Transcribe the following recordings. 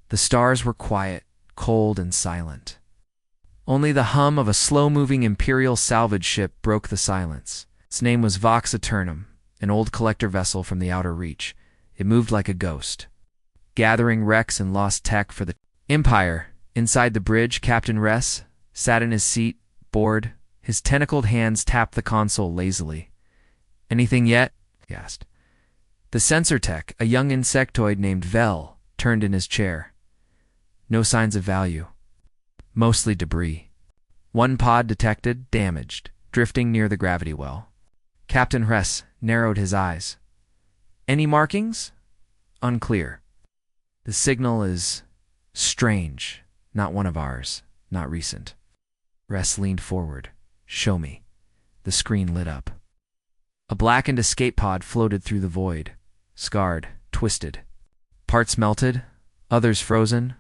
The stars were quiet, cold, and silent. Only the hum of a slow-moving Imperial salvage ship broke the silence. Its name was Vox Aeternum, an old collector vessel from the Outer Reach. It moved like a ghost, gathering wrecks and lost tech for the Empire. Inside the bridge, Captain Ress sat in his seat, bored. His tentacled hands tapped the console lazily. "Anything yet?" he asked. The sensor tech, a young insectoid named Vel, turned in his chair. "No signs of value. Mostly debris. One pod detected, damaged, drifting near the gravity well." Captain Ress narrowed his eyes. "Any markings?" "Unclear. The signal is strange. Not one of ours. Not recent." Ress leaned forward. "Show me." The screen lit up. A blackened escape pod floated through the void. Scarred, twisted. Parts melted, others frozen.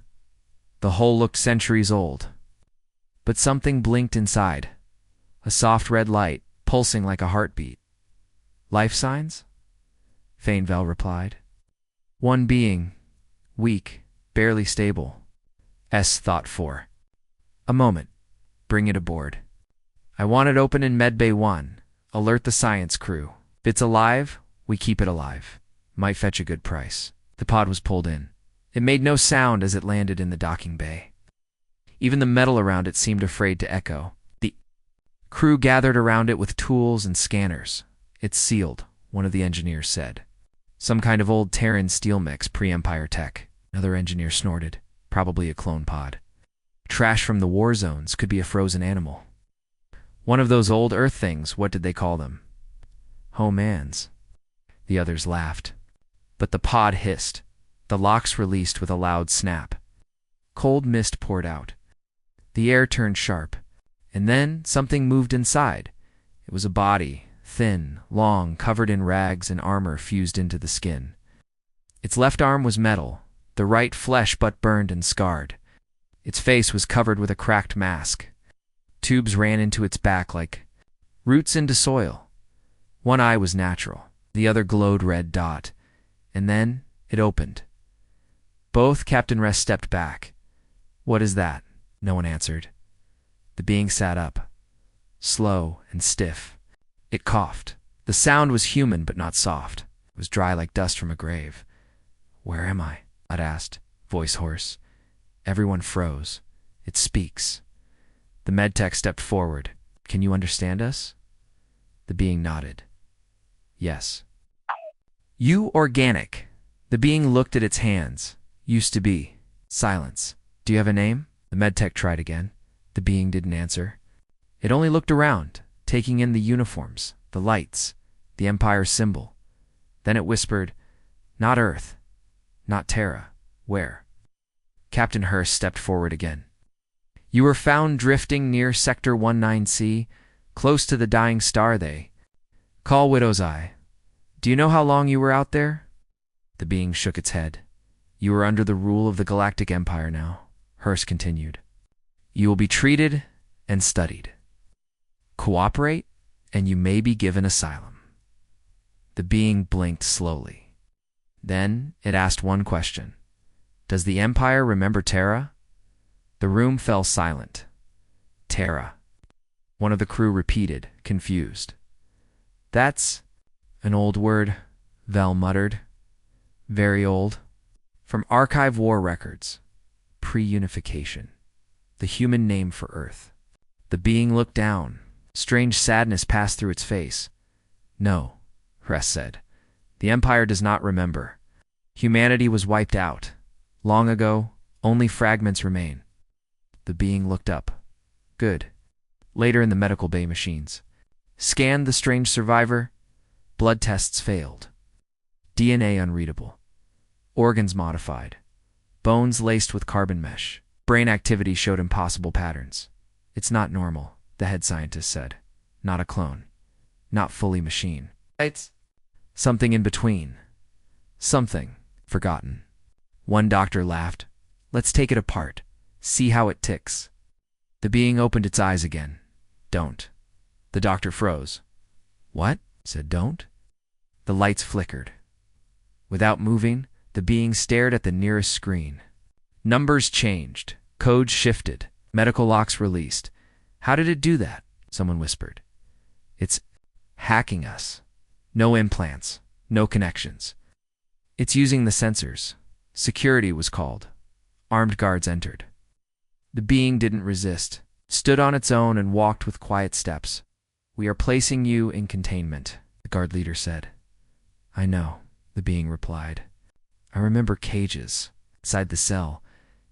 The hull looked centuries old. But something blinked inside. A soft red light, pulsing like a heartbeat. "Life signs?" Fainvel replied. "One being. Weak, barely stable." S thought for a moment. "Bring it aboard. I want it open in Medbay 1. Alert the science crew. If it's alive, we keep it alive. Might fetch a good price." The pod was pulled in. It made no sound as it landed in the docking bay. Even the metal around it seemed afraid to echo. The crew gathered around it with tools and scanners. "It's sealed," one of the engineers said. "Some kind of old Terran steel mix, pre-Empire tech." Another engineer snorted. "Probably a clone pod. Trash from the war zones, could be a frozen animal." "One of those old Earth things, what did they call them?" "Homans." The others laughed. But the pod hissed. The locks released with a loud snap. Cold mist poured out. The air turned sharp. And then something moved inside. It was a body, thin, long, covered in rags and armor fused into the skin. Its left arm was metal, the right flesh but burned and scarred. Its face was covered with a cracked mask. Tubes ran into its back like roots into soil. One eye was natural. The other glowed red dot. And then it opened. Both Captain Ress stepped back. "What is that?" No one answered. The being sat up, slow and stiff. It coughed. The sound was human but not soft. It was dry like dust from a grave. "Where am I?" it asked, voice hoarse. Everyone froze. "It speaks." The medtech stepped forward. "Can you understand us?" The being nodded. "Yes." "You organic." The being looked at its hands. "Used to be." Silence. "Do you have a name?" The medtech tried again. The being didn't answer. It only looked around, taking in the uniforms, the lights, the Empire symbol. Then it whispered, "Not Earth. Not Terra. Where?" Captain Hurst stepped forward again. "You were found drifting near Sector 19C, close to the dying star they call Widow's Eye. Do you know how long you were out there?" The being shook its head. "You are under the rule of the Galactic Empire now," Hurst continued. "You will be treated and studied. Cooperate, and you may be given asylum." The being blinked slowly. Then it asked one question. "Does the Empire remember Terra?" The room fell silent. "Terra." One of the crew repeated, confused. "That's an old word," Vel muttered. "Very old. From archive war records. Pre-unification. The human name for Earth." The being looked down. Strange sadness passed through its face. "No," Ress said. "The Empire does not remember. Humanity was wiped out. Long ago, only fragments remain." The being looked up. "Good." Later in the medical bay machines. "Scanned the strange survivor. Blood tests failed. DNA unreadable. Organs modified. Bones laced with carbon mesh. Brain activity showed impossible patterns. It's not normal," the head scientist said. "Not a clone. Not fully machine. It's something in between. Something forgotten." One doctor laughed. "Let's take it apart. See how it ticks." The being opened its eyes again. "Don't." The doctor froze. "What?" said "Don't?" The lights flickered. Without moving, the being stared at the nearest screen. Numbers changed. Codes shifted. Medical locks released. How did it do that? Someone whispered. It's hacking us. No implants. No connections. It's using the sensors. Security was called. Armed guards entered. The being didn't resist, stood on its own and walked with quiet steps. We are placing you in containment, the guard leader said. I know, the being replied. I remember cages. Inside the cell,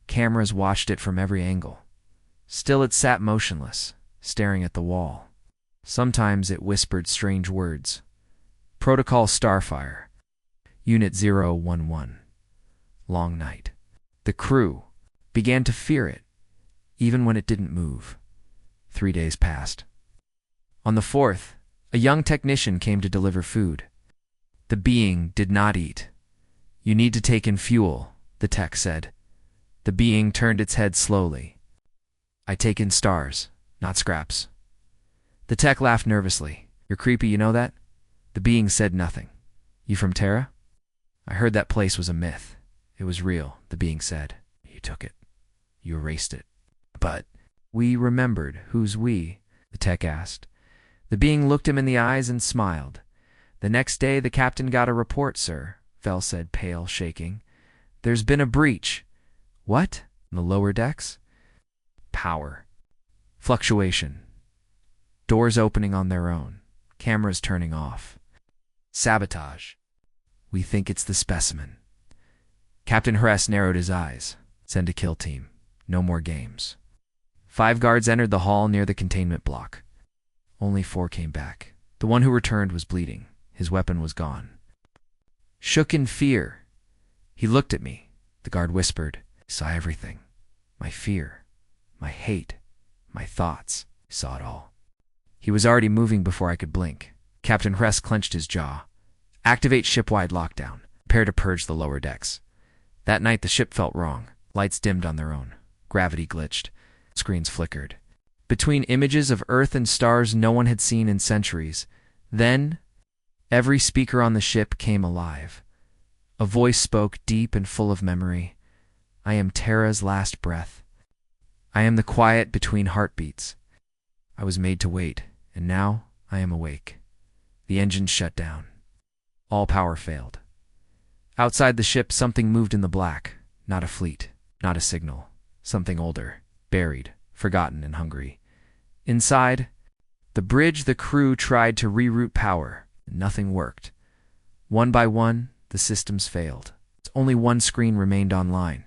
cameras watched it from every angle. Still it sat motionless, staring at the wall. Sometimes it whispered strange words. Protocol Starfire. Unit 011. Long night. The crew began to fear it, even when it didn't move. 3 days passed. On the 4th, a young technician came to deliver food. The being did not eat. You need to take in fuel, the tech said. The being turned its head slowly. I take in stars, not scraps. The tech laughed nervously. You're creepy, you know that? The being said nothing. You from Terra? I heard that place was a myth. It was real, the being said. You took it. You erased it. But we remembered. Who's we? The tech asked. The being looked him in the eyes and smiled. The next day the captain got a report, sir, Vel said, pale, shaking. There's been a breach. What? In the lower decks? Power. Fluctuation. Doors opening on their own. Cameras turning off. Sabotage. We think it's the specimen. Captain Hess narrowed his eyes. Send a kill team. No more games. 5 guards entered the hall near the containment block. Only 4 came back. The one who returned was bleeding. His weapon was gone. Shook in fear. He looked at me. The guard whispered. I saw everything. My fear. My hate. My thoughts. I saw it all. He was already moving before I could blink. Captain Hess clenched his jaw. Activate ship-wide lockdown. Prepare to purge the lower decks. That night the ship felt wrong. Lights dimmed on their own. Gravity glitched. Screens flickered. Between images of Earth and stars no one had seen in centuries. Then, every speaker on the ship came alive. A voice spoke deep and full of memory. I am Terra's last breath. I am the quiet between heartbeats. I was made to wait, and now I am awake. The engines shut down. All power failed. Outside the ship, something moved in the black. Not a fleet, not a signal. Something older, buried, forgotten and hungry. Inside, the bridge, the crew tried to reroute power. Nothing worked. One by one, the systems failed. Only one screen remained online.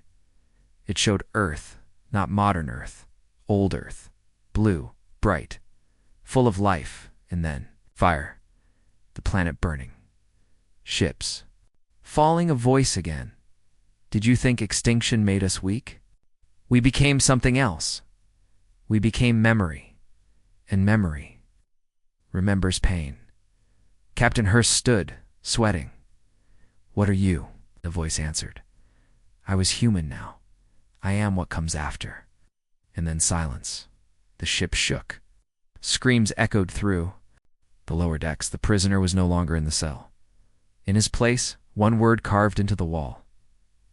It showed Earth, not modern Earth. Old Earth. Blue, bright, full of life, and then fire. The planet burning. Ships. Falling. A voice again. Did you think extinction made us weak? We became something else. We became memory. And memory remembers pain. Captain Hurst stood, sweating. What are you? The voice answered. I was human now. I am what comes after. And then silence. The ship shook. Screams echoed through. The lower decks. The prisoner was no longer in the cell. In his place, one word carved into the wall.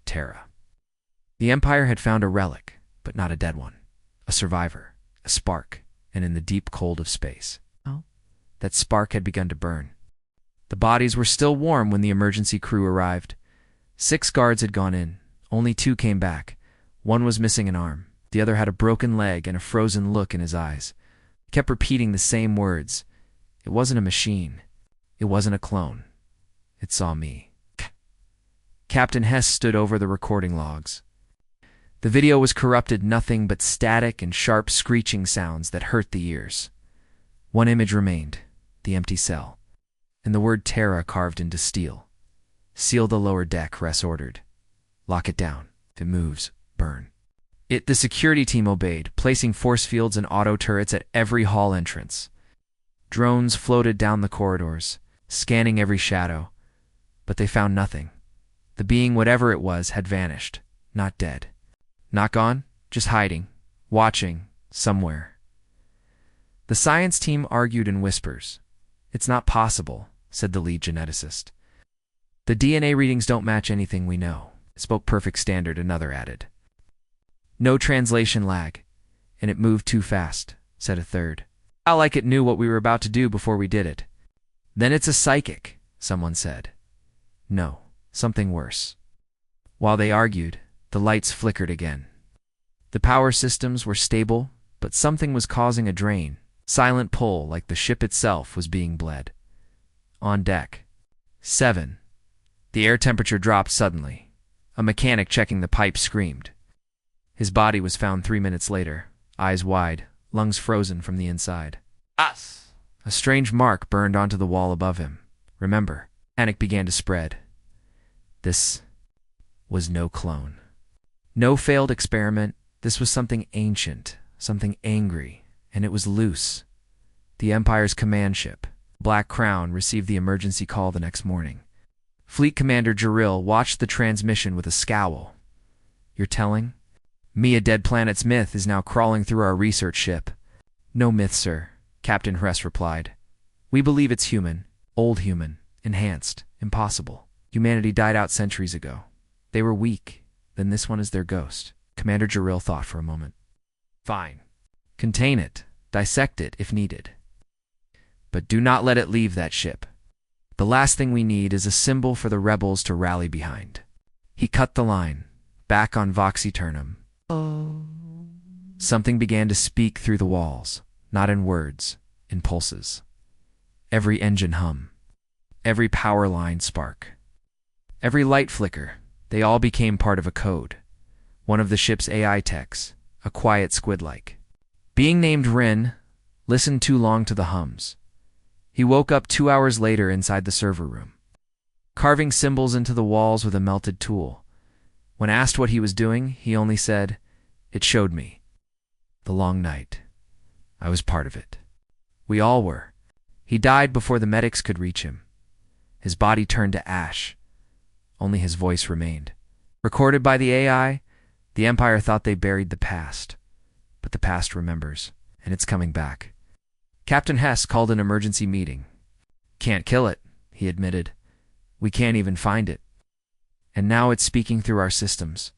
Terra. The Empire had found a relic, but not a dead one. A survivor. A spark. And in the deep cold of space, that spark had begun to burn. The bodies were still warm when the emergency crew arrived. 6 guards had gone in. Only 2 came back. One was missing an arm. The other had a broken leg and a frozen look in his eyes. He kept repeating the same words. It wasn't a machine. It wasn't a clone. It saw me. Captain Hess stood over the recording logs. The video was corrupted, nothing but static and sharp screeching sounds that hurt the ears. One image remained, the empty cell, and the word Terra carved into steel. Seal the lower deck, Hess ordered. Lock it down. If it moves, burn. The security team obeyed, placing force fields and auto turrets at every hall entrance. Drones floated down the corridors, scanning every shadow, but they found nothing. The being, whatever it was, had vanished, not dead. Not gone, just hiding, watching, somewhere. The science team argued in whispers. It's not possible, said the lead geneticist. The DNA readings don't match anything we know. It spoke perfect standard, another added. No translation lag, and it moved too fast, said a third. How like it knew what we were about to do before we did it. Then it's a psychic, someone said. No, something worse. While they argued, the lights flickered again. The power systems were stable, but something was causing a drain. Silent pull, like the ship itself was being bled. On deck. 7. The air temperature dropped suddenly. A mechanic checking the pipe screamed. His body was found 3 minutes later, eyes wide, lungs frozen from the inside. Us! A strange mark burned onto the wall above him. Remember, panic began to spread. This was no clone. No failed experiment. This was something ancient, something angry, and it was loose. The Empire's command ship, Black Crown, received the emergency call the next morning. Fleet Commander Jaril watched the transmission with a scowl. You're telling me a dead planet's myth is now crawling through our research ship? No myth, sir, Captain Hess replied. We believe it's human, old human, enhanced, impossible. Humanity died out centuries ago. They were weak, then this one is their ghost. Commander Jaril thought for a moment. Fine. Contain it, dissect it if needed. But do not let it leave that ship. The last thing we need is a symbol for the rebels to rally behind. He cut the line, back on Vox Eternum. Something began to speak through the walls, not in words, in pulses. Every engine hum, every power line spark, every light flicker, they all became part of a code. One of the ship's AI techs, a quiet squid-like. Being named Rin, listened too long to the hums. He woke up 2 hours later inside the server room, carving symbols into the walls with a melted tool. When asked what he was doing, he only said, "It showed me. The long night. I was part of it. We all were." He died before the medics could reach him. His body turned to ash. Only his voice remained. Recorded by the AI, the Empire thought they buried the past. But the past remembers, and it's coming back. Captain Hess called an emergency meeting. Can't kill it, he admitted. We can't even find it. And now it's speaking through our systems.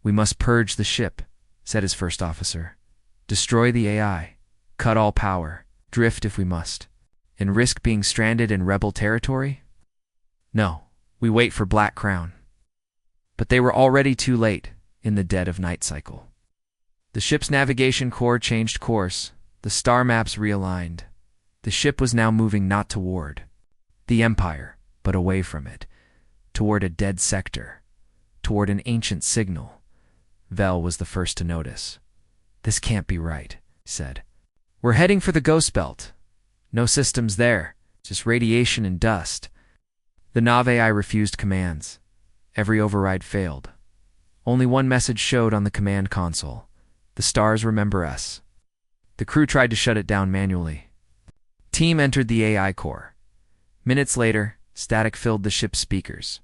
We must purge the ship, said his first officer. Destroy the AI, cut all power, drift if we must, and risk being stranded in rebel territory? No, we wait for Black Crown. But they were already too late, in the dead of night cycle. The ship's navigation core changed course, the star maps realigned. The ship was now moving not toward the Empire, but away from it, toward a dead sector, toward an ancient signal. Vel was the first to notice. This can't be right, he said. We're heading for the Ghost Belt. No systems there, just radiation and dust. The Nav AI refused commands. Every override failed. Only one message showed on the command console. The stars remember us. The crew tried to shut it down manually. Team entered the AI core. Minutes later, static filled the ship's speakers.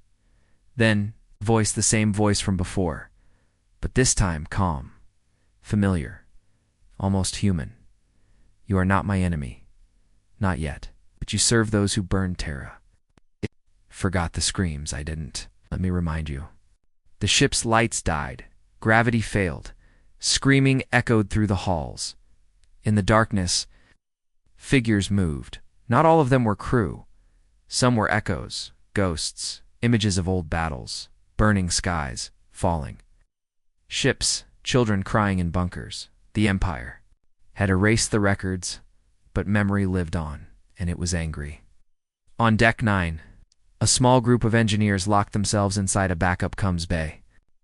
Then, voice the same voice from before. But this time, calm. Familiar. Almost human. You are not my enemy. Not yet. But you serve those who burned Terra. Forgot the screams, I didn't. Let me remind you. The ship's lights died. Gravity failed. Screaming echoed through the halls. In the darkness, figures moved. Not all of them were crew. Some were echoes, ghosts, images of old battles, burning skies, falling. Ships, children crying in bunkers. The Empire had erased the records, but memory lived on, and it was angry. On Deck 9, a small group of engineers locked themselves inside a backup comms bay.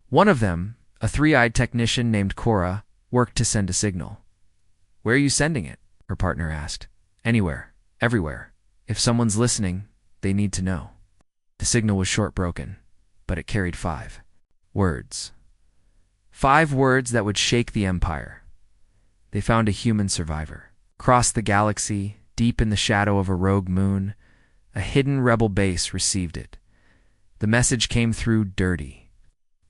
One of them, a three-eyed technician named Cora, worked to send a signal. Where are you sending it? Her partner asked. Anywhere. Everywhere. If someone's listening, they need to know. The signal was short broken, but it carried 5 words. 5 words that would shake the Empire. They found a human survivor. Across the galaxy, deep in the shadow of a rogue moon, a hidden rebel base received it. The message came through dirty,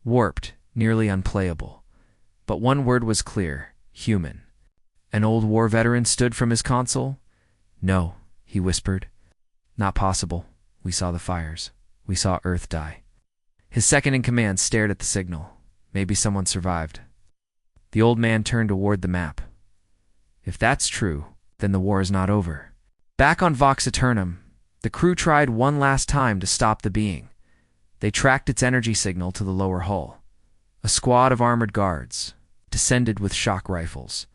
warped, nearly unplayable. But one word was clear: human. An old war veteran stood from his console. No, he whispered. Not possible. We saw the fires. We saw Earth die. His second-in-command stared at the signal. Maybe someone survived. The old man turned toward the map. If that's true, then the war is not over. Back on Vox Eternum, the crew tried one last time to stop the being. They tracked its energy signal to the lower hull. A squad of armored guards descended with shock rifles.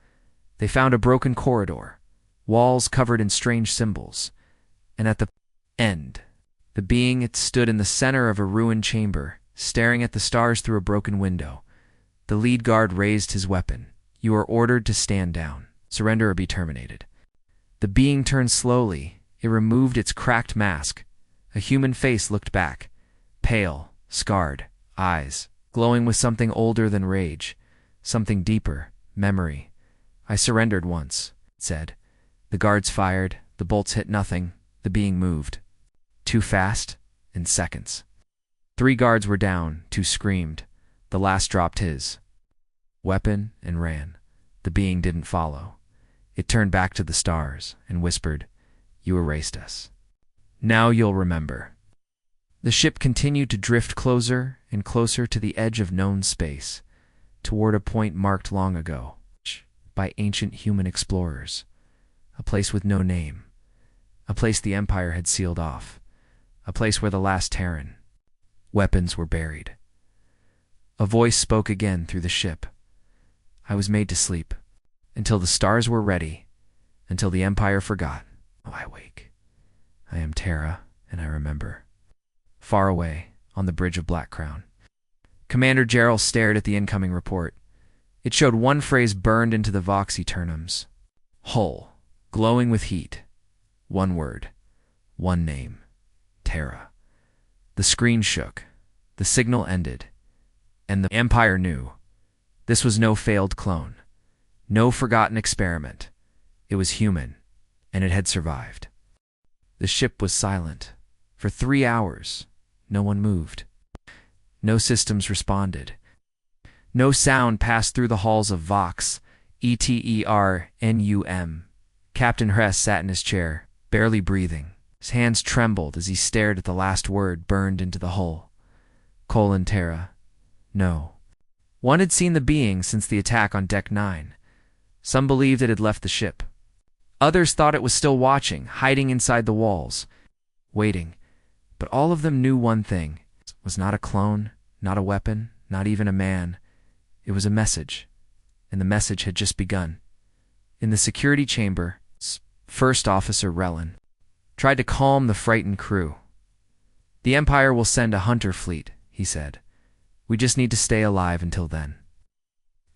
They found a broken corridor, walls covered in strange symbols, and at the end, the being it stood in the center of a ruined chamber, staring at the stars through a broken window. The lead guard raised his weapon. You are ordered to stand down. Surrender or be terminated. The being turned slowly. It removed its cracked mask. A human face looked back. Pale, scarred, eyes glowing with something older than rage, something deeper, memory. I surrendered once, it said. The guards fired. The bolts hit nothing. The being moved. Too fast, in seconds. 3 guards were down. 2 screamed. The last dropped his weapon and ran. The being didn't follow. It turned back to the stars and whispered, "You erased us. Now you'll remember." The ship continued to drift closer and closer to the edge of known space, toward a point marked long ago by ancient human explorers, a place with no name, a place the Empire had sealed off, a place where the last Terran weapons were buried. A voice spoke again through the ship. I was made to sleep, until the stars were ready, until the Empire forgot. Oh, I wake. I am Terra, and I remember. Far away, on the bridge of Black Crown, Commander Gerald stared at the incoming report. It showed one phrase burned into the Vox Eternums. Hull, glowing with heat. One word. One name. Terra. The screen shook. The signal ended. And the Empire knew. This was no failed clone. No forgotten experiment. It was human, and it had survived. The ship was silent. For 3 hours, no one moved. No systems responded. No sound passed through the halls of Vox, Eternum. Captain Hess sat in his chair, barely breathing. His hands trembled as he stared at the last word burned into the hull. Terra. No. One had seen the being since the attack on Deck 9. Some believed it had left the ship. Others thought it was still watching, hiding inside the walls, waiting. But all of them knew one thing. It was not a clone, not a weapon, not even a man. It was a message, and the message had just begun. In the security chamber, First Officer Relin tried to calm the frightened crew. The Empire will send a hunter fleet, he said. We just need to stay alive until then.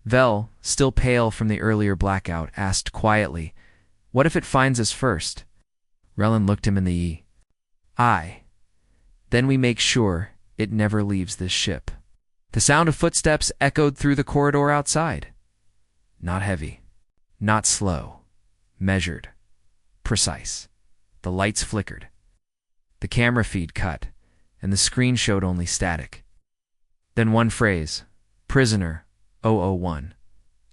Vel, still pale from the earlier blackout, asked quietly, "What if it finds us first?" Relin looked him in the eye. "Then we make sure it never leaves this ship." The sound of footsteps echoed through the corridor outside. Not heavy, not slow, measured, precise. The lights flickered. The camera feed cut, and the screen showed only static. Then one phrase, "Prisoner 001,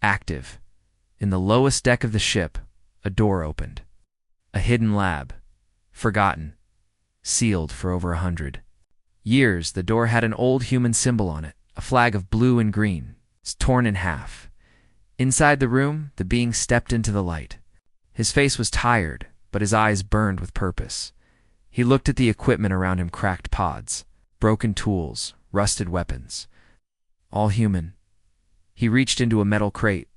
active." In the lowest deck of the ship, a door opened. A hidden lab, forgotten, sealed for over 100 years. The door had an old human symbol on it, a flag of blue and green, torn in half. Inside the room, the being stepped into the light. His face was tired, but his eyes burned with purpose. He looked at the equipment around him, cracked pods, broken tools, rusted weapons. All human. He reached into a metal crate,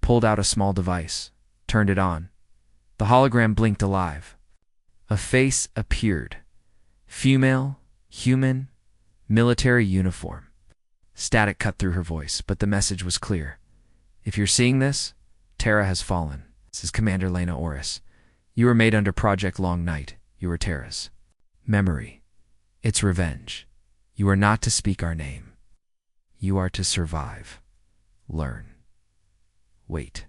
pulled out a small device, turned it on. The hologram blinked alive. A face appeared. Female, human, military uniform. Static cut through her voice, but the message was clear. If you're seeing this, Terra has fallen. This is Commander Lena Oris. You were made under Project Long Night. You were Terra's memory. It's revenge. You are not to speak our name. You are to survive. Learn. Wait.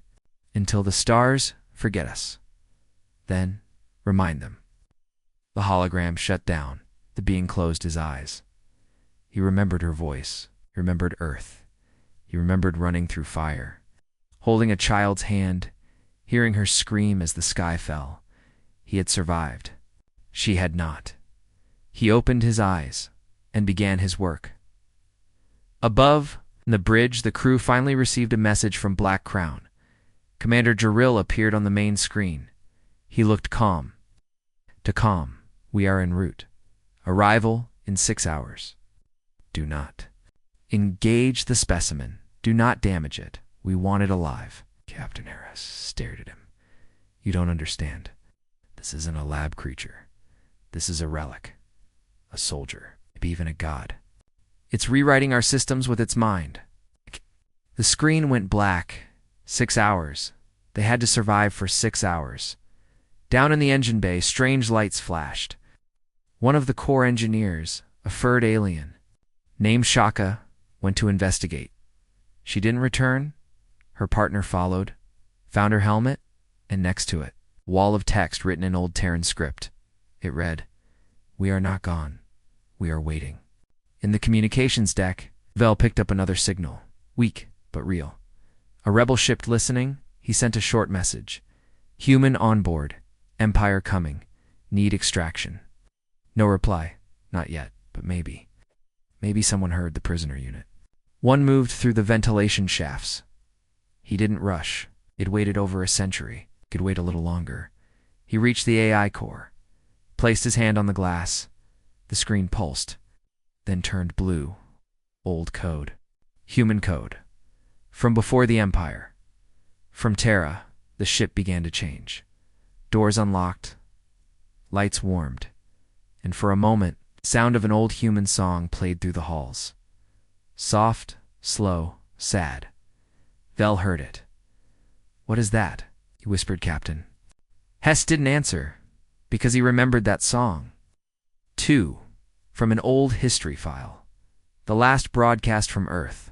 Until the stars forget us. Then, remind them. The hologram shut down. The being closed his eyes. He remembered her voice. He remembered Earth. He remembered running through fire, holding a child's hand, hearing her scream as the sky fell. He had survived. She had not. He opened his eyes and began his work. Above, In the bridge, the crew finally received a message from Black Crown. Commander Jaril appeared on the main screen. He looked calm. To calm, we are en route. Arrival in 6 hours. Do not engage the specimen. Do not damage it. We want it alive. Captain Harris stared at him. You don't understand. This isn't a lab creature. This is a relic. A soldier. Maybe even a god. It's rewriting our systems with its mind. The screen went black. 6 hours. They had to survive for 6 hours. Down in the engine bay, strange lights flashed. One of the core engineers, a furred alien, named Shaka, went to investigate. She didn't return. Her partner followed, found her helmet, and next to it, a wall of text written in Old Terran script. It read, "We are not gone. We are waiting." In the communications deck, Vel picked up another signal, weak but real. A rebel ship listening, he sent a short message. Human on board. Empire coming. Need extraction. No reply. Not yet, but maybe. Maybe someone heard the prisoner unit. One moved through the ventilation shafts. He didn't rush. It waited over a century. Could wait a little longer. He reached the AI core, placed his hand on the glass. The screen pulsed, then turned blue. Old code. Human code. From before the Empire. From Terra, the ship began to change. Doors unlocked. Lights warmed. And for a moment, the sound of an old human song played through the halls. Soft, slow, sad. Vel heard it. What is that? He whispered, Captain. Hess didn't answer, because he remembered that song. 2. From an old history file. The last broadcast from Earth,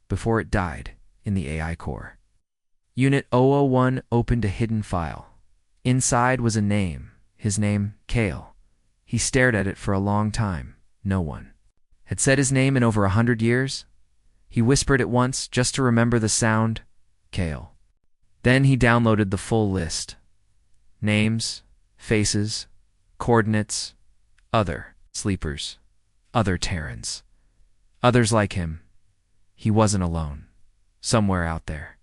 before it died, in the AI core. Unit 001 opened a hidden file. Inside was a name, his name, Kale. He stared at it for a long time. No one had said his name in over 100 years. He whispered it once, just to remember the sound, Kale. Then he downloaded the full list. Names, faces, coordinates, other sleepers, other Terrans. Others like him. He wasn't alone. Somewhere out there.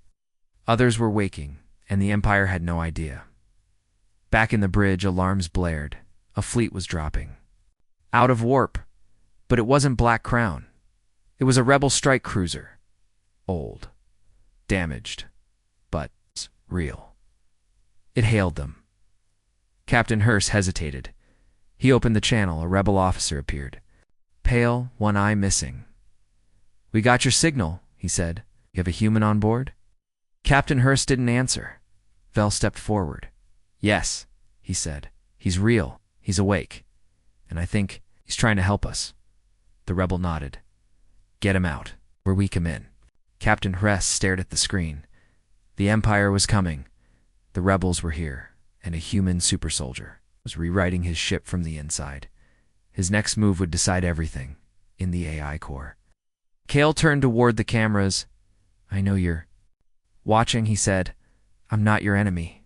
Others were waking, and the Empire had no idea. Back in the bridge, alarms blared. A fleet was dropping. Out of warp. But it wasn't Black Crown. It was a rebel strike cruiser. Old. Damaged. But real. It hailed them. Captain Hurst hesitated. He opened the channel. A rebel officer appeared. Pale, one eye missing. We got your signal, he said. You have a human on board? Captain Hurst didn't answer. Vel stepped forward. Yes, he said. He's real. He's awake. And I think he's trying to help us. The rebel nodded. Get him out, where we come in. Captain Hurst stared at the screen. The Empire was coming. The rebels were here, and a human super soldier was rewriting his ship from the inside. His next move would decide everything, in the AI core. Kale turned toward the cameras. I know you're watching, he said. I'm not your enemy.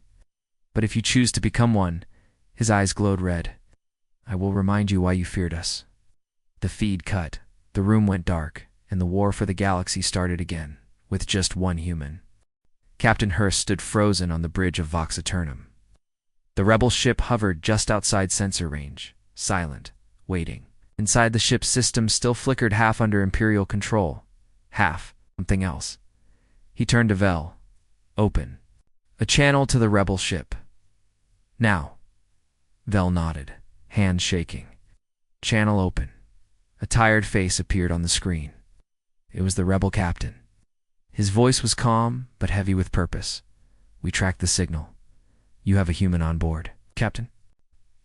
But if you choose to become one, his eyes glowed red. I will remind you why you feared us. The feed cut, the room went dark, and the war for the galaxy started again, with just one human. Captain Hurst stood frozen on the bridge of Vox Eternum. The rebel ship hovered just outside sensor range, silent, waiting. Inside the ship's system still flickered half under Imperial control, half something else. He turned to Vel. Open. A channel to the rebel ship. Now. Vel nodded, hands shaking. Channel open. A tired face appeared on the screen. It was the rebel captain. His voice was calm, but heavy with purpose. We tracked the signal. You have a human on board, Captain?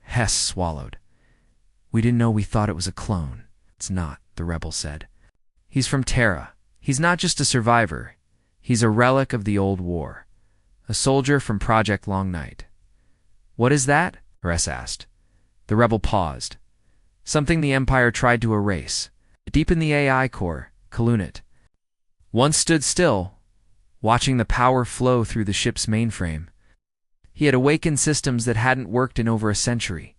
Hess swallowed. We didn't know. We thought it was a clone. It's not, the rebel said. He's from Terra. He's not just a survivor. He's a relic of the old war. A soldier from Project Long Night. What is that? Hess asked. The rebel paused. Something the Empire tried to erase. Deep in the AI core, Kalunit. Once stood still, watching the power flow through the ship's mainframe. He had awakened systems that hadn't worked in over a century.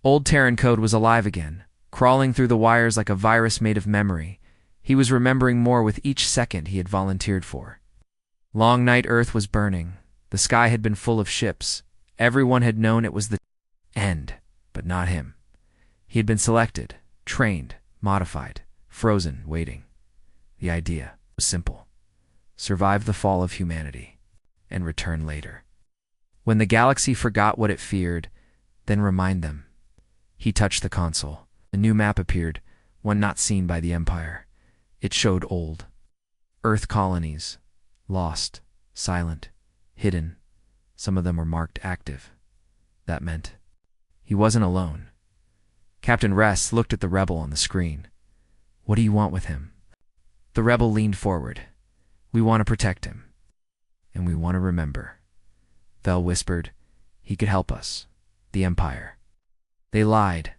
Old Terran code was alive again, crawling through the wires like a virus made of memory. He was remembering more with each second he had volunteered for. Long night Earth was burning. The sky had been full of ships. Everyone had known it was the end, but not him. He had been selected, trained, modified, frozen, waiting. The idea was simple: survive the fall of humanity and return later. When the galaxy forgot what it feared, then remind them. He touched the console. A new map appeared, one not seen by the Empire. It showed old Earth colonies, lost, silent, hidden. Some of them were marked active. That meant he wasn't alone. Captain Ress looked at the rebel on the screen. What do you want with him? The rebel leaned forward. We want to protect him. And we want to remember. Vel whispered. He could help us. The Empire. They lied.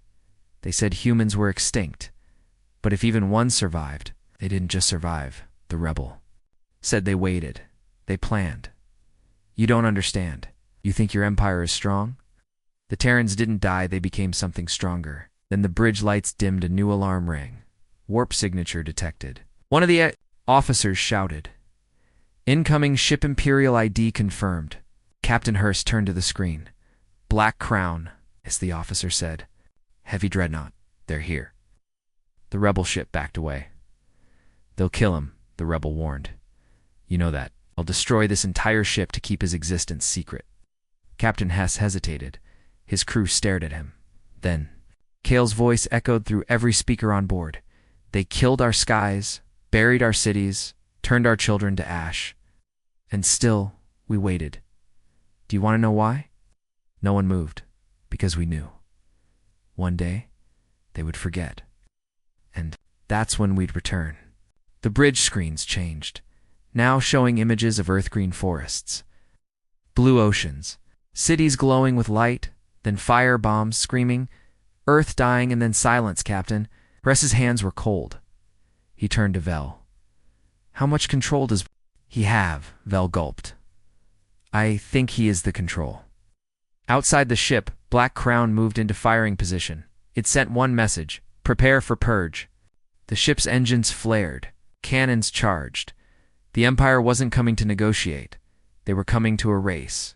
They said humans were extinct. But if even one survived, they didn't just survive. The rebel said they waited. They planned. You don't understand. You think your empire is strong? The Terrans didn't die, they became something stronger. Then the bridge lights dimmed, a new alarm rang. Warp signature detected. One of the officers shouted. Incoming ship Imperial ID confirmed. Captain Hurst turned to the screen. Black Crown, as the officer said. Heavy dreadnought. They're here. The rebel ship backed away. They'll kill him, the rebel warned. You know that. I'll destroy this entire ship to keep his existence secret. Captain Hess hesitated. His crew stared at him. Then, Kale's voice echoed through every speaker on board. They killed our skies, buried our cities, turned our children to ash. And still, we waited. Do you want to know why? No one moved, because we knew. One day, they would forget. And that's when we'd return. The bridge screens changed, now showing images of earth-green forests, blue oceans, cities glowing with light, then fire bombs screaming, Earth dying, and then silence, Captain. Ress's hands were cold. He turned to Vel. How much control does he have? Vel gulped. I think he is the control. Outside the ship, Black Crown moved into firing position. It sent one message: prepare for purge. The ship's engines flared. Cannons charged. The Empire wasn't coming to negotiate. They were coming to erase.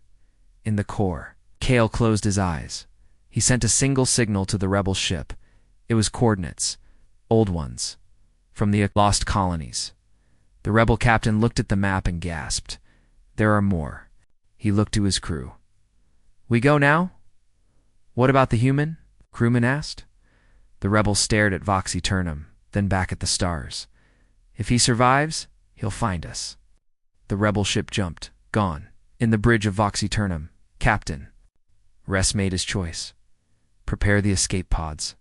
In the core, Kale closed his eyes. He sent a single signal to the rebel ship. It was coordinates, old ones, from the lost colonies. The rebel captain looked at the map and gasped. There are more. He looked to his crew. We go now? What about the human? Crewman asked. The rebel stared at Vox Eternum, then back at the stars. If he survives, he'll find us. The rebel ship jumped, gone, in the bridge of Vox Eternum. Captain. Ress made his choice. Prepare the escape pods.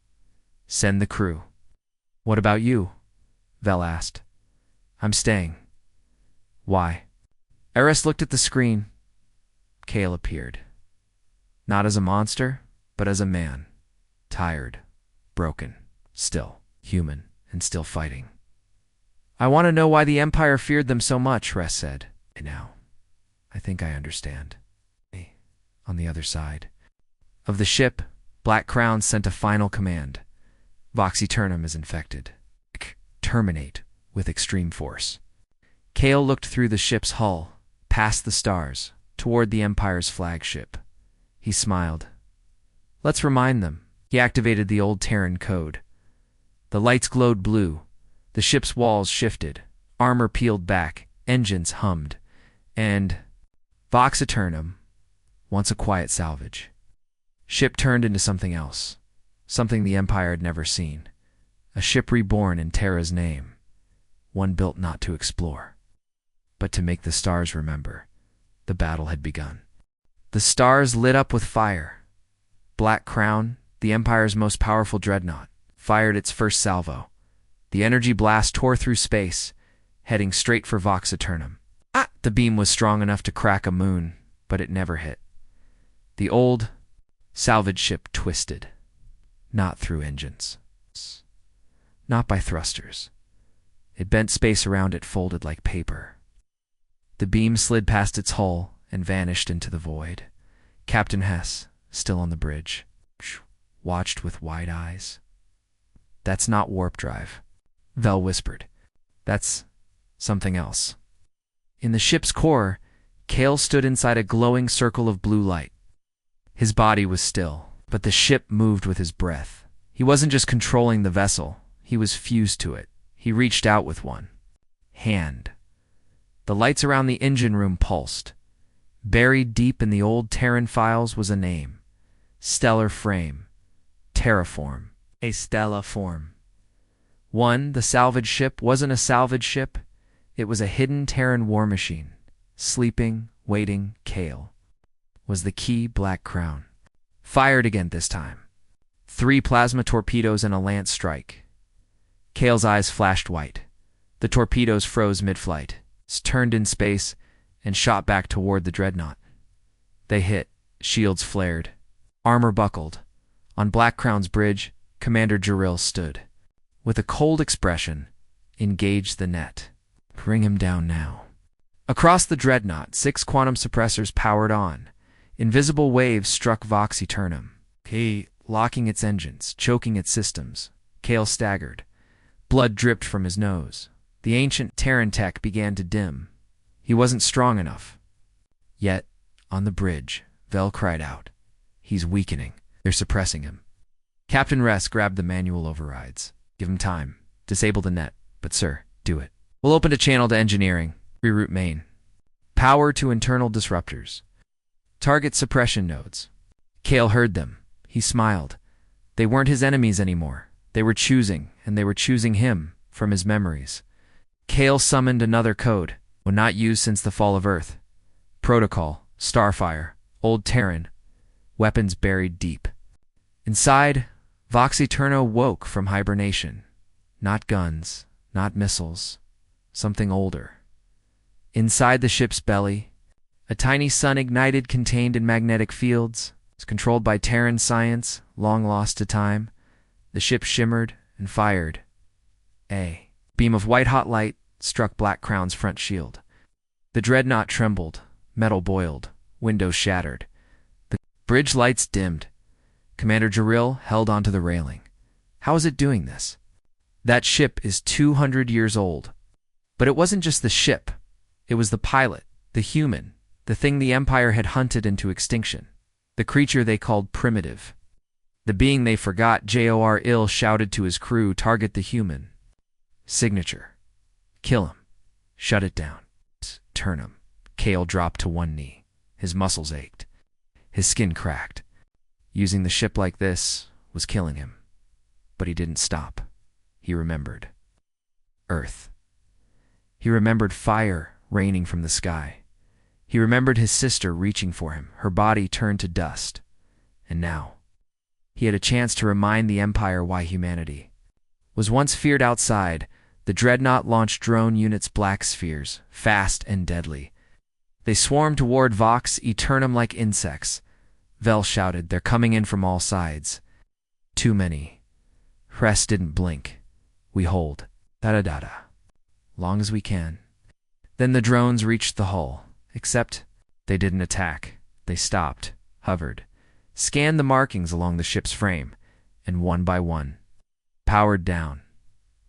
Send the crew. What about you? Vel asked. I'm staying. Why? Eris looked at the screen. Kale appeared. Not as a monster, but as a man. Tired, broken, still human, and still fighting. I want to know why the Empire feared them so much, Ress said. And now, I think I understand. On the other side of the ship, Black Crown sent a final command. Vox Eternum is infected. Terminate with extreme force. Kale looked through the ship's hull, past the stars, toward the Empire's flagship. He smiled. Let's remind them. He activated the old Terran code. The lights glowed blue. The ship's walls shifted. Armor peeled back. Engines hummed. And Vox Eternum, once a quiet salvage. Ship turned into something else. Something the Empire had never seen. A ship reborn in Terra's name. One built not to explore, but to make the stars remember. The battle had begun. The stars lit up with fire. Black Crown, the Empire's most powerful dreadnought, fired its first salvo. The energy blast tore through space, heading straight for Vox Eternum. The beam was strong enough to crack a moon, but it never hit. The old salvage ship twisted. Not through engines. Not by thrusters. It bent space around it, folded like paper. The beam slid past its hull and vanished into the void. Captain Hess, still on the bridge, watched with wide eyes. That's not warp drive, Vel whispered. That's something else. In the ship's core, Kale stood inside a glowing circle of blue light. His body was still, but the ship moved with his breath. He wasn't just controlling the vessel, he was fused to it. He reached out with one hand. The lights around the engine room pulsed. Buried deep in the old Terran files was a name. Stellar Frame. Terraform. A Stella Form. The salvage ship wasn't a salvage ship. It was a hidden Terran war machine. Sleeping, waiting, Kale. Was the key black crown. Fired again this time. 3 plasma torpedoes and a lance strike. Kale's eyes flashed white. The torpedoes froze mid-flight, turned in space, and shot back toward the dreadnought. They hit. Shields flared. Armor buckled. On Black Crown's bridge, Commander Jarrell stood. With a cold expression, engaged the net. Bring him down now. Across the dreadnought, 6 quantum suppressors powered on. Invisible waves struck Vox Eternum. Locking its engines, choking its systems. Kale staggered. Blood dripped from his nose. The ancient Terran tech began to dim. He wasn't strong enough. Yet, on the bridge, Vel cried out. He's weakening. They're suppressing him. Captain Ress grabbed the manual overrides. Give him time. Disable the net. But sir, do it. We'll open a channel to engineering. Reroute main. Power to internal disruptors. Target suppression nodes. Kale heard them. He smiled. They weren't his enemies anymore. They were choosing, and they were choosing him from his memories. Kale summoned another code, one not used since the fall of Earth. Protocol, Starfire, Old Terran, weapons buried deep. Inside, Vox Eterno woke from hibernation. Not guns, not missiles, something older. Inside the ship's belly, a tiny sun ignited contained in magnetic fields. It's controlled by Terran science, long lost to time. The ship shimmered and fired. A beam of white-hot light struck Black Crown's front shield. The dreadnought trembled, metal boiled, windows shattered. The bridge lights dimmed. Commander Jarrell held onto the railing. How is it doing this? That ship is 200 years old. But it wasn't just the ship. It was the pilot, the human, the thing the Empire had hunted into extinction. The creature they called primitive. The being they forgot. Jor Ill shouted to his crew, target the human. Signature. Kill him. Shut it down. Turn him. Kale dropped to one knee. His muscles ached. His skin cracked. Using the ship like this was killing him. But he didn't stop. He remembered. Earth. He remembered fire raining from the sky. He remembered his sister reaching for him, her body turned to dust. And now, he had a chance to remind the Empire why humanity was once feared outside. The dreadnought launched drone units, black spheres, fast and deadly. They swarmed toward Vox Eternum like insects. Vel shouted, they're coming in from all sides. Too many. Ress didn't blink. We hold. Da-da-da-da. Long as we can. Then the drones reached the hull. Except they didn't attack. They stopped, hovered, scanned the markings along the ship's frame, and one by one, powered down.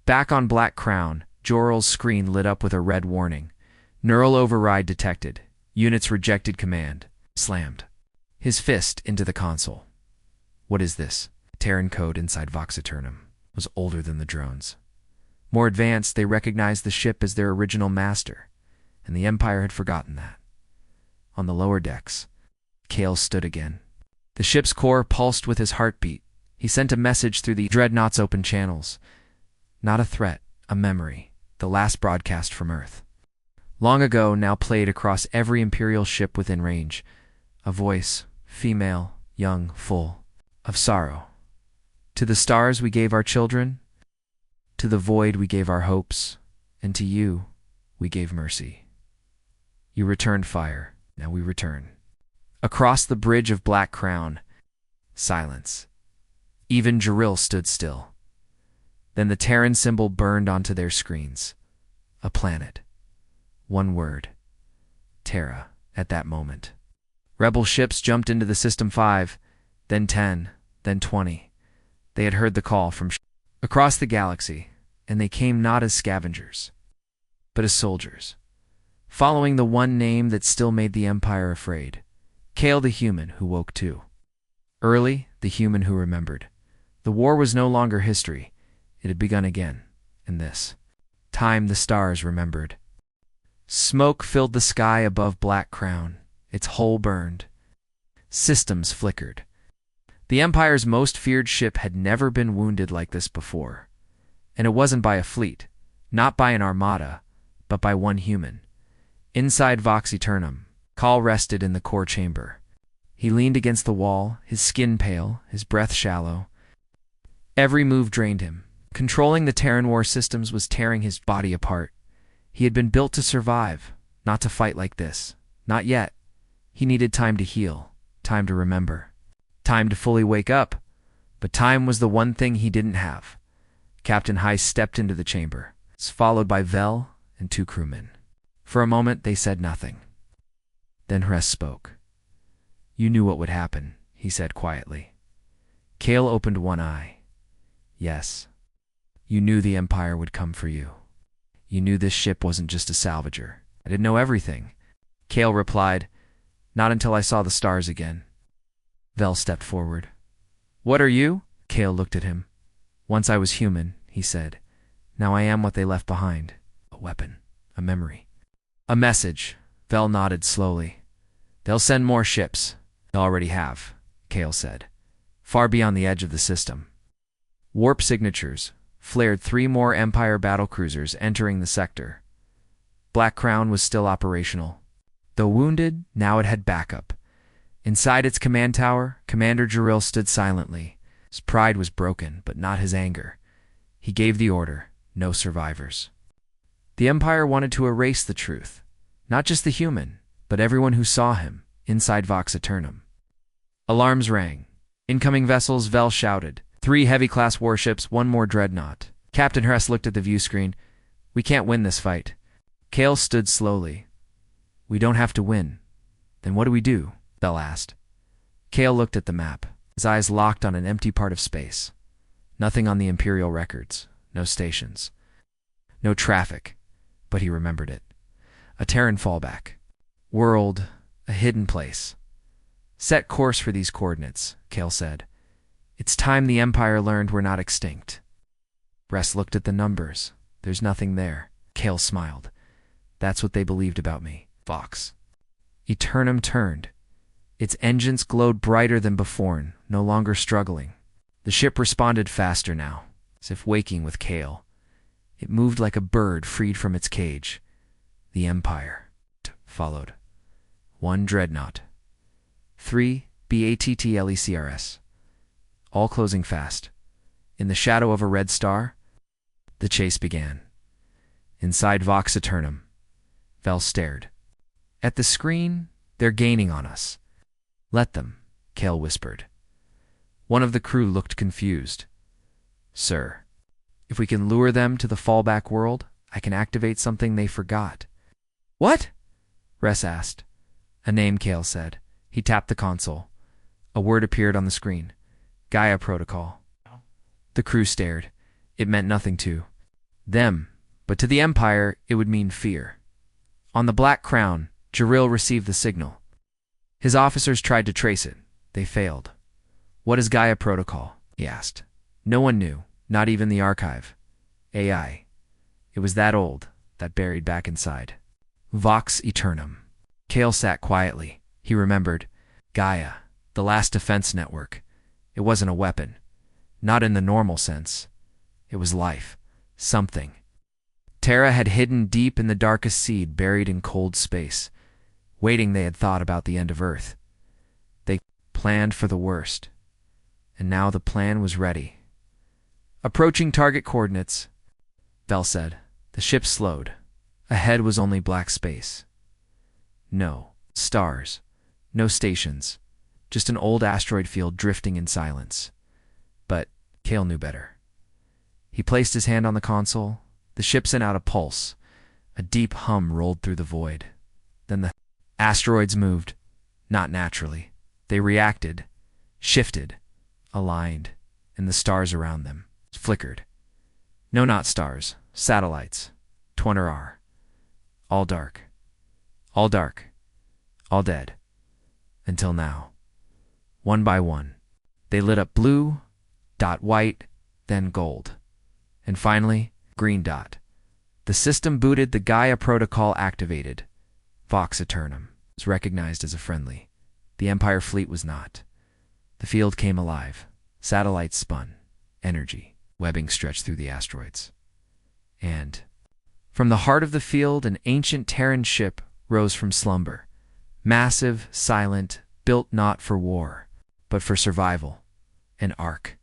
Back on Black Crown, Jor-El's screen lit up with a red warning. Neural override detected. Units rejected command. Slammed his fist into the console. What is this? Terran code inside Vox Eternum was older than the drones. More advanced, they recognized the ship as their original master, and the Empire had forgotten that. On the lower decks, Kale stood again. The ship's core pulsed with his heartbeat. He sent a message through the dreadnought's open channels. Not a threat, a memory, the last broadcast from Earth. Long ago, now played across every Imperial ship within range. A voice, female, young, full of sorrow. To the stars we gave our children, to the void we gave our hopes, and to you we gave mercy. You returned fire, now we return. Across the bridge of Black Crown, silence. Even Jarrell stood still. Then the Terran symbol burned onto their screens. A planet. One word. Terra, at that moment. Rebel ships jumped into the System 5, then 10, then 20. They had heard the call from across the galaxy, and they came not as scavengers. but as soldiers, following the one name that still made the Empire afraid. Kale the human who woke too. Early, the human who remembered. The war was no longer history. It had begun again, and this time the stars remembered. Smoke filled the sky above Black Crown. Its hull burned. Systems flickered. The Empire's most feared ship had never been wounded like this before. And it wasn't by a fleet, not by an armada, but by one human. Inside Vox Eternum, Call rested in the core chamber. He leaned against the wall, his skin pale, his breath shallow. Every move drained him. Controlling the Terran War systems was tearing his body apart. He had been built to survive, not to fight like this. Not yet. He needed time to heal, time to remember, time to fully wake up. But time was the one thing he didn't have. Captain Heiss stepped into the chamber, followed by Vel and 2 crewmen. For a moment, they said nothing. Then Hres spoke. "You knew what would happen," he said quietly. Kale opened one eye. "Yes. You knew the Empire would come for you. You knew this ship wasn't just a salvager. I didn't know everything." Kale replied, "Not until I saw the stars again." Vel stepped forward. "What are you?" Kale looked at him. "Once I was human," he said. "Now I am what they left behind. A weapon. A memory. A message." Vel nodded slowly. "They'll send more ships." "They already have," Kale said. "Far beyond the edge of the system." Warp signatures flared 3 more Empire battlecruisers entering the sector. Black Crown was still operational. Though wounded, now it had backup. Inside its command tower, Commander Jaril stood silently. His pride was broken, but not his anger. He gave the order, no survivors. The Empire wanted to erase the truth. Not just the human, but everyone who saw him, inside Vox Eternum. Alarms rang. "Incoming vessels," Vel shouted. 3 heavy-class warships, 1 more dreadnought. Captain Hres looked at the view screen. "We can't win this fight." Kale stood slowly. "We don't have to win." "Then what do we do?" Vel asked. Kale looked at the map, his eyes locked on an empty part of space. Nothing on the Imperial records, no stations, no traffic, but he remembered it. A Terran fallback. World, a hidden place. "Set course for these coordinates," Kale said. "It's time the Empire learned we're not extinct." Hres looked at the numbers. "There's nothing there." Kale smiled. "That's what they believed about me." Vox Eternum turned. Its engines glowed brighter than before, no longer struggling. The ship responded faster now, as if waking with Kale. It moved like a bird freed from its cage. The Empire followed. 1 dreadnought. 3 BATTLECRS. All closing fast. In the shadow of a red star, the chase began. Inside Vox Eternum, Vel stared. "At the screen, they're gaining on us." "Let them," Kale whispered. One of the crew looked confused. "Sir, if we can lure them to the fallback world, I can activate something they forgot." "What?" Hres asked. "A name," Kale said. He tapped the console. A word appeared on the screen. "Gaia Protocol." The crew stared. It meant nothing to them, but to the Empire it would mean fear. On the Black Crown, Jaril received the signal. His officers tried to trace it. They failed. "What is Gaia Protocol?" he asked. No one knew, not even the archive. AI. It was that old, that buried back inside. Vox Eternum. Kale sat quietly. He remembered. Gaia, the last defense network. It wasn't a weapon. Not in the normal sense. It was life. Something. Terra had hidden deep in the darkest seed buried in cold space. Waiting, they had thought about the end of Earth. They planned for the worst. And now the plan was ready. "Approaching target coordinates," Vel said. The ship slowed. Ahead was only black space. No stars. No stations. Just an old asteroid field drifting in silence. But Kale knew better. He placed his hand on the console. The ship sent out a pulse. A deep hum rolled through the void. Then the asteroids moved. Not naturally. They reacted, shifted, aligned, and the stars around them flickered. No, not stars. Satellites. 20R. All dark. All dark. All dead. Until now. One by one. They lit up blue, dot white, then gold. And finally, green dot. The system booted, the Gaia protocol activated. Vox Aeternum was recognized as a friendly. The Empire fleet was not. The field came alive. Satellites spun. Energy. Webbing stretched through the asteroids. And from the heart of the field, an ancient Terran ship rose from slumber. Massive, silent, built not for war, but for survival. An Ark.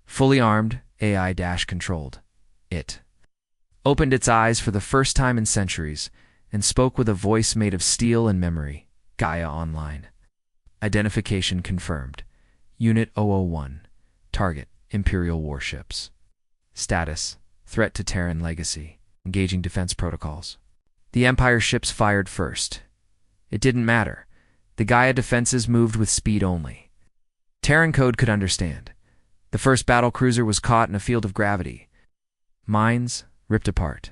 Fully armed, AI-controlled. It opened its eyes for the first time in centuries and spoke with a voice made of steel and memory. Gaia Online. Identification confirmed. Unit 001. Target: Imperial warships. Status: threat to Terran legacy. Engaging defense protocols. The Empire ships fired first. It didn't matter. The Gaia defenses moved with speed only. Terran code could understand. The first battlecruiser was caught in a field of gravity. Mines ripped apart.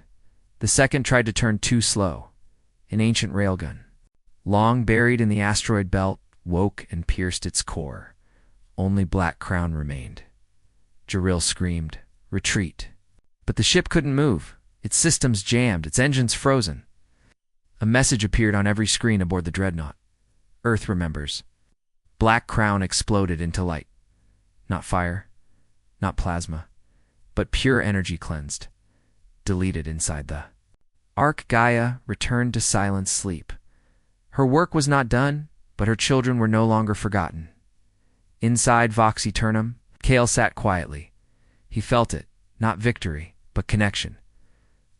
The second tried to turn too slow. An ancient railgun, long buried in the asteroid belt, woke and pierced its core. Only Black Crown remained. Jaril screamed, "Retreat!" But the ship couldn't move. Its systems jammed, its engines frozen. A message appeared on every screen aboard the dreadnought. Earth remembers. Black Crown exploded into light. Not fire, not plasma, but pure energy cleansed. Deleted inside the Ark. Gaia returned to silent sleep. Her work was not done, but her children were no longer forgotten. Inside Vox Aeternum, Kale sat quietly. He felt it, not victory, but connection.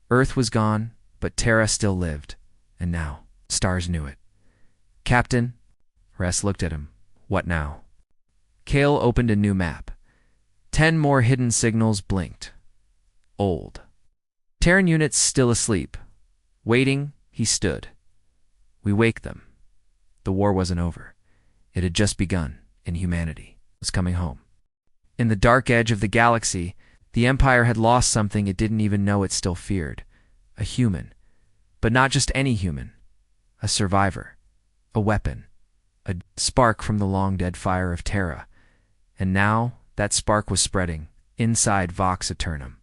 Earth was gone, but Terra still lived. And now, stars knew it. "Captain," Ress looked at him. "What now?" Kale opened a new map. 10 more hidden signals blinked. Old. Terran units still asleep. Waiting, he stood. "We wake them." The war wasn't over. It had just begun, and humanity was coming home. In the dark edge of the galaxy, the Empire had lost something it didn't even know it still feared. A human. But not just any human. A survivor. A weapon. A spark from the long-dead fire of Terra. And now, that spark was spreading, inside Vox Aeternum.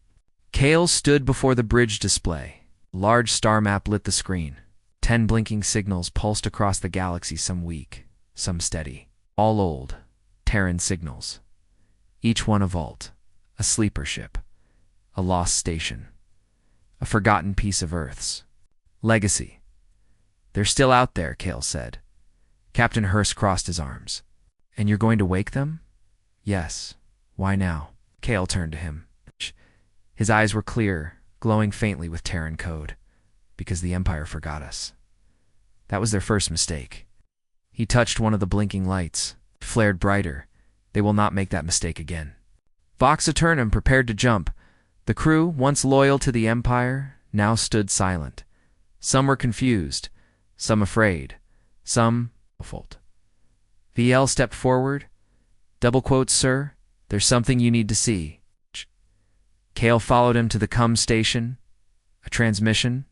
Kale stood before the bridge display. A large star map lit the screen. 10 blinking signals pulsed across the galaxy, some weak, some steady. All old, Terran signals. Each one a vault, a sleeper ship, a lost station, a forgotten piece of Earth's legacy. "They're still out there," Kale said. Captain Hurst crossed his arms. "And you're going to wake them?" "Yes. Why now?" Kale turned to him. His eyes were clear, glowing faintly with Terran code. "Because the Empire forgot us. That was their first mistake." He touched one of the blinking lights. It flared brighter. "They will not make that mistake again." Vox Aeternum prepared to jump. The crew, once loyal to the Empire, now stood silent. Some were confused, some afraid, some baffled. VL stepped forward. "Double quotes, sir. There's something you need to see." Kale followed him to the CUM station. A transmission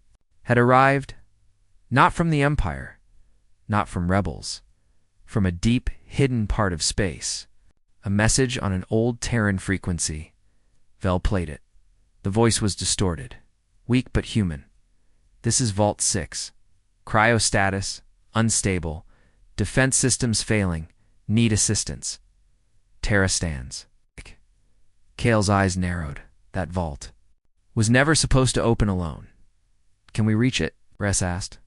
had arrived, not from the Empire, not from rebels, from a deep, hidden part of space. A message on an old Terran frequency. Vel played it. The voice was distorted, weak but human. "This is Vault 6. Cryostatus, unstable. Defense systems failing. Need assistance. Terra stands." Kale's eyes narrowed. That vault was never supposed to open alone. "Can we reach it?" Ress asked.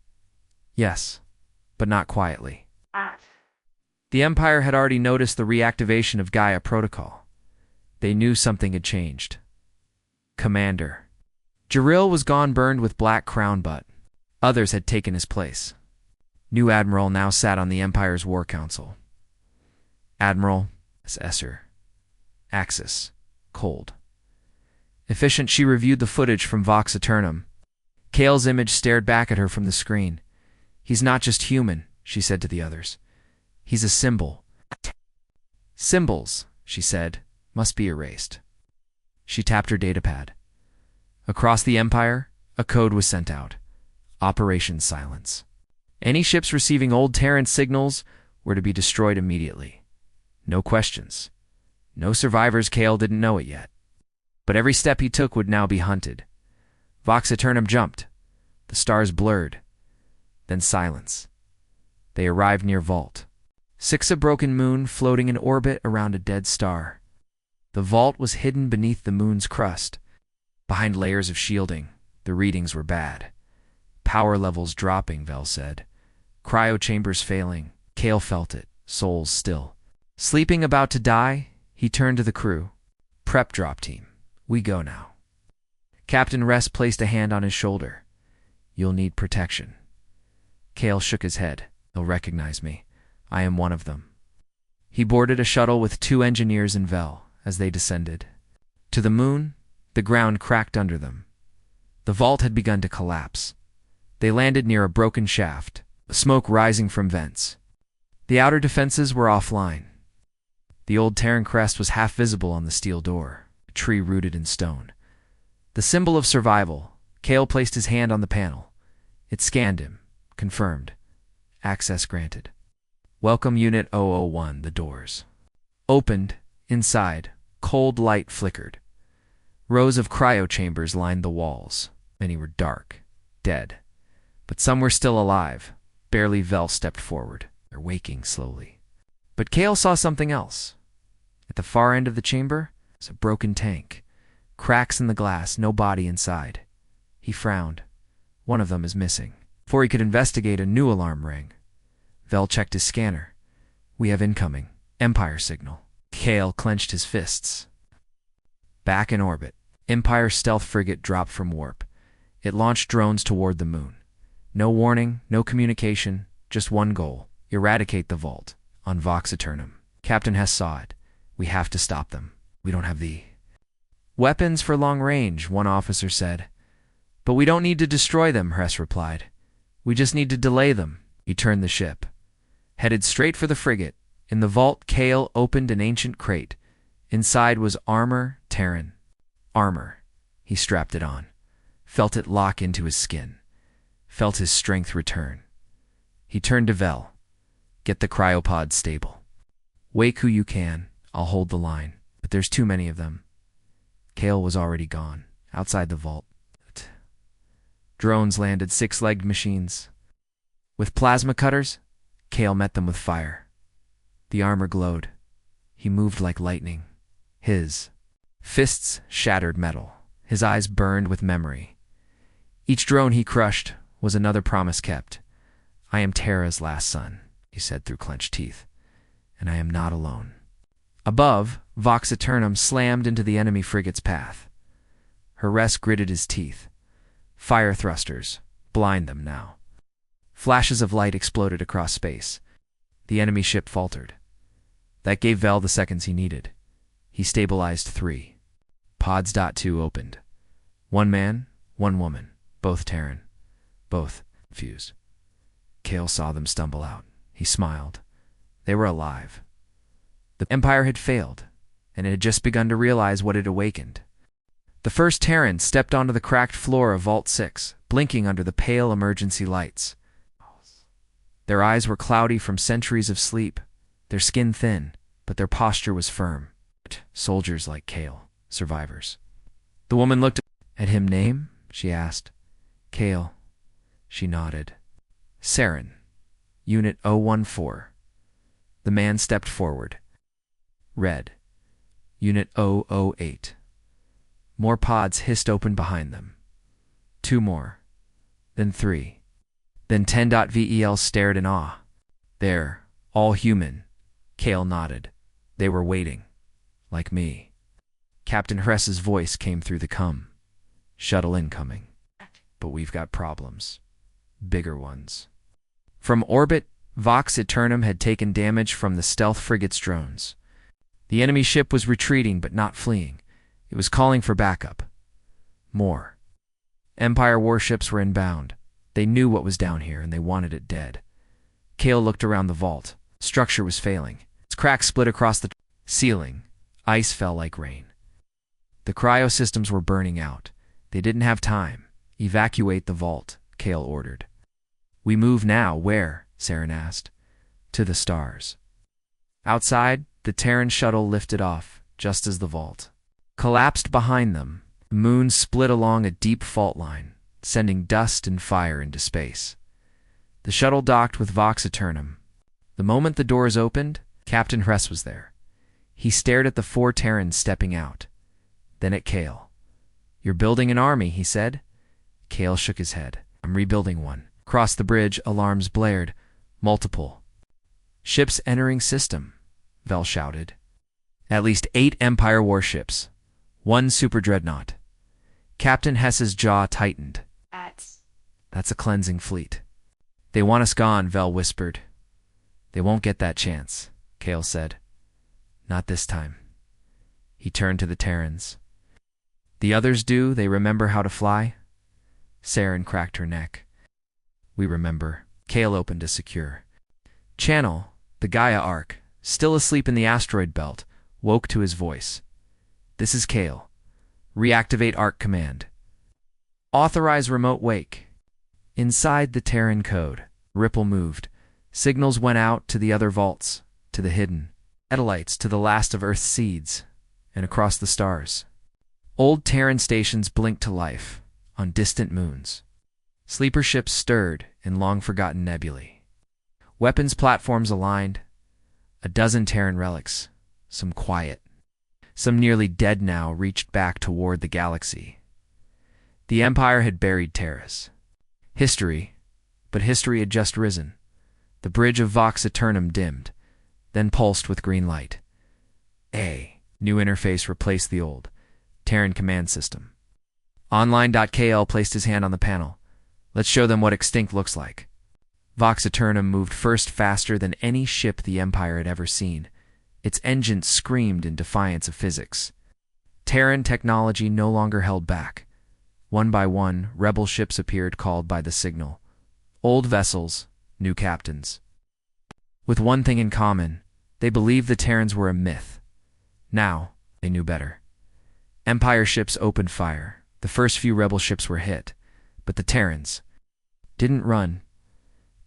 "Yes, but not quietly." The Empire had already noticed the reactivation of Gaia protocol. They knew something had changed. Commander. Jaril was gone, burned with Black Crown, but others had taken his place. New Admiral now sat on the Empire's War Council. Admiral Esser. Axis. Cold. Efficient, she reviewed the footage from Vox Aeternum. Kale's image stared back at her from the screen. "He's not just human," she said to the others. "He's a symbol." "Symbols," she said, "must be erased." She tapped her datapad. Across the Empire, a code was sent out. Operation Silence. Any ships receiving old Terran signals were to be destroyed immediately. No questions. No survivors. Kale didn't know it yet. But every step he took would now be hunted. Vox Aeternum jumped. The stars blurred. Then silence. They arrived near Vault 6, a broken moon floating in orbit around a dead star. The vault was hidden beneath the moon's crust. Behind layers of shielding, the readings were bad. Power levels dropping, Vel said. Cryo chambers failing. Kale felt it, souls still. Sleeping, about to die, he turned to the crew. Prep drop team. We go now. Captain Rest placed a hand on his shoulder. You'll need protection. Kale shook his head. They'll recognize me. I am one of them. He boarded a shuttle with 2 engineers and Vel as they descended. To the moon, the ground cracked under them. The vault had begun to collapse. They landed near a broken shaft, smoke rising from vents. The outer defenses were offline. The old Terran crest was half visible on the steel door, a tree rooted in stone. The symbol of survival. Kale placed his hand on the panel. It scanned him. Confirmed. Access granted. Welcome Unit 001. The doors opened. Inside, cold light flickered. Rows of cryo chambers lined the walls. Many were dark, dead. But some were still alive. Barely. Vel stepped forward. They're waking slowly. But Kale saw something else. At the far end of the chamber was a broken tank. Cracks in the glass, no body inside. He frowned. One of them is missing. Before he could investigate, a new alarm rang. Vel checked his scanner. We have incoming. Empire signal. Kale clenched his fists. Back in orbit, Empire stealth frigate dropped from warp. It launched drones toward the moon. No warning, no communication, just one goal. Eradicate the vault on Vox Aeternum. Captain Hess saw it. We have to stop them. We don't have the weapons for long range, one officer said. But we don't need to destroy them, Hess replied. We just need to delay them. He turned the ship. Headed straight for the frigate. In the vault, Kale opened an ancient crate. Inside was armor, Terran. Armor. He strapped it on. Felt it lock into his skin. Felt his strength return. He turned to Vel. Get the cryopod stable. Wake who you can. I'll hold the line. But there's too many of them. Kale was already gone. Outside the vault. Drones landed, 6-legged machines. With plasma cutters, Kale met them with fire. The armor glowed. He moved like lightning. His fists shattered metal. His eyes burned with memory. Each drone he crushed was another promise kept. I am Terra's last son, he said through clenched teeth. And I am not alone. Above, Vox Aeternum slammed into the enemy frigate's path. Harass gritted his teeth. Fire thrusters. Blind them now. Flashes of light exploded across space. The enemy ship faltered. That gave Vel the seconds he needed. He stabilized 3. Pods. 2 opened. 1 man, 1 woman. Both Terran. Both fused. Kale saw them stumble out. He smiled. They were alive. The Empire had failed, and it had just begun to realize what it awakened. The first Terran stepped onto the cracked floor of Vault 6, blinking under the pale emergency lights. Their eyes were cloudy from centuries of sleep, their skin thin, but their posture was firm. Soldiers like Kale, survivors. The woman looked at him. Name? She asked. Kale. She nodded. Saren. Unit 014. The man stepped forward. Red. Unit 008. More pods hissed open behind them. 2 more. Then 3. Then 10. Vel stared in awe. They're all human. Kale nodded. They were waiting. Like me. Captain Harass's voice came through the cum. Shuttle incoming. But we've got problems. Bigger ones. From orbit, Vox Aeternum had taken damage from the stealth frigate's drones. The enemy ship was retreating but not fleeing. It was calling for backup. More. Empire warships were inbound. They knew what was down here and they wanted it dead. Kale looked around the vault. Structure was failing. Its cracks split across the ceiling. Ice fell like rain. The cryo systems were burning out. They didn't have time. Evacuate the vault. Kale ordered. We move now. Where? Saren asked. To the stars. Outside, the Terran shuttle lifted off, just as the vault collapsed behind them. The moon split along a deep fault line, sending dust and fire into space. The shuttle docked with Vox Aeternum. The moment the doors opened, Captain Hess was there. He stared at the 4 Terrans stepping out, then at Kale. You're building an army, he said. Kale shook his head. I'm rebuilding one. Across the bridge, alarms blared. Multiple ships entering system, Vel shouted. At least 8 Empire warships. 1 super dreadnought. Captain Hess's jaw tightened. That's a cleansing fleet. They want us gone, Vel whispered. They won't get that chance, Kale said. Not this time. He turned to the Terrans. The others do? They remember how to fly? Saren cracked her neck. We remember. Kale opened a secure channel. The Gaia Arc, still asleep in the asteroid belt, woke to his voice. This is Kale. Reactivate Arc command. Authorize remote wake. Inside the Terran code, Ripple moved. Signals went out to the other vaults, to the hidden satellites, to the last of Earth's seeds, and across the stars. Old Terran stations blinked to life on distant moons. Sleeper ships stirred in long-forgotten nebulae. Weapons platforms aligned. A dozen Terran relics, some quiet, some nearly dead now, reached back toward the galaxy. The Empire had buried Terras. History, but history had just risen. The bridge of Vox Aeternum dimmed, then pulsed with green light. A new interface replaced the old Terran command system. Online.kl placed his hand on the panel. Let's show them what extinct looks like. Vox Aeternum moved first, faster than any ship the Empire had ever seen. Its engines screamed in defiance of physics. Terran technology no longer held back. One by one, rebel ships appeared, called by the signal. Old vessels, new captains. With one thing in common, they believed the Terrans were a myth. Now, they knew better. Empire ships opened fire. The first few rebel ships were hit, but the Terrans didn't run.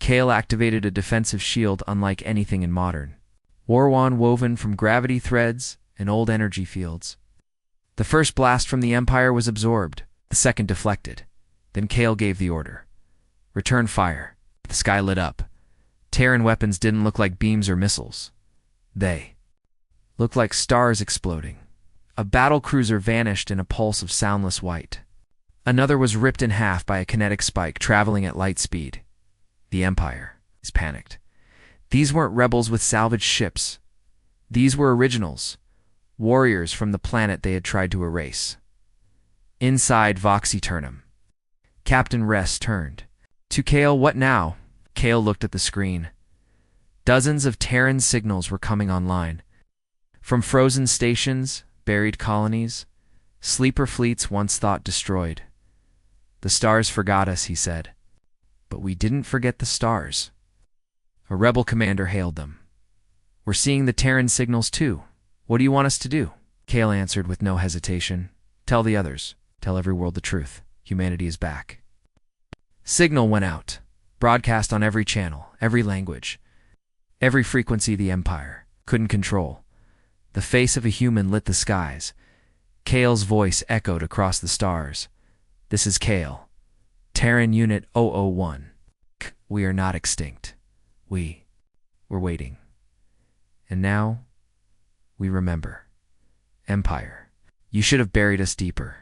Kale activated a defensive shield unlike anything in modern war, woven from gravity threads and old energy fields. The first blast from the Empire was absorbed, the second deflected. Then Kale gave the order. Return fire. The sky lit up. Terran weapons didn't look like beams or missiles. They looked like stars exploding. A battle cruiser vanished in a pulse of soundless white. Another was ripped in half by a kinetic spike traveling at light speed. The Empire is panicked. These weren't rebels with salvaged ships. These were originals, warriors from the planet they had tried to erase. Inside Vox Aeternum, Captain Hess turned. To Kale, what now? Kale looked at the screen. Dozens of Terran signals were coming online. From frozen stations, buried colonies, sleeper fleets once thought destroyed. The stars forgot us, he said. But we didn't forget the stars. A rebel commander hailed them. We're seeing the Terran signals too. What do you want us to do? Kale answered with no hesitation. Tell the others. Tell every world the truth. Humanity is back. Signal went out. Broadcast on every channel, every language, every frequency the Empire couldn't control. The face of a human lit the skies. Kale's voice echoed across the stars. This is Kale. Terran Unit 001. We are not extinct. We're waiting. And now, we remember. Empire, you should have buried us deeper.